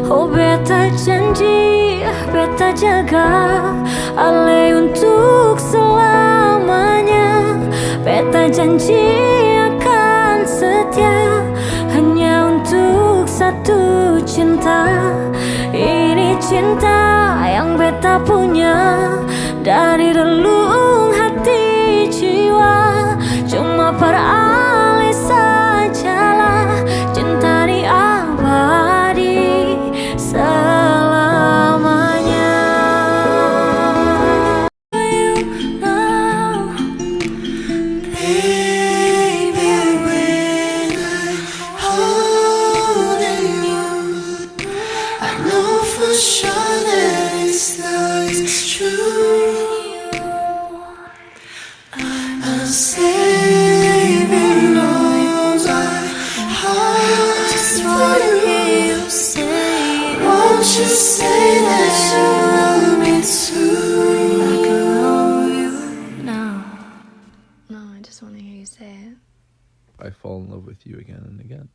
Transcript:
Oh beta janji, beta jaga Ale untuk selamanya. Beta janji akan setia hanya untuk satu cinta. Ini cinta yang beta punya dari relung hati jiwa. Cuma peralih sajalah cinta di abadi selamanya. You know, baby, when I'm holding you, I know for sure that it's true. I'm saving all my hearts for you. Won't you say that you love me too? Like I love you now. No, I just want to hear you say it. I fall in love with you again and again.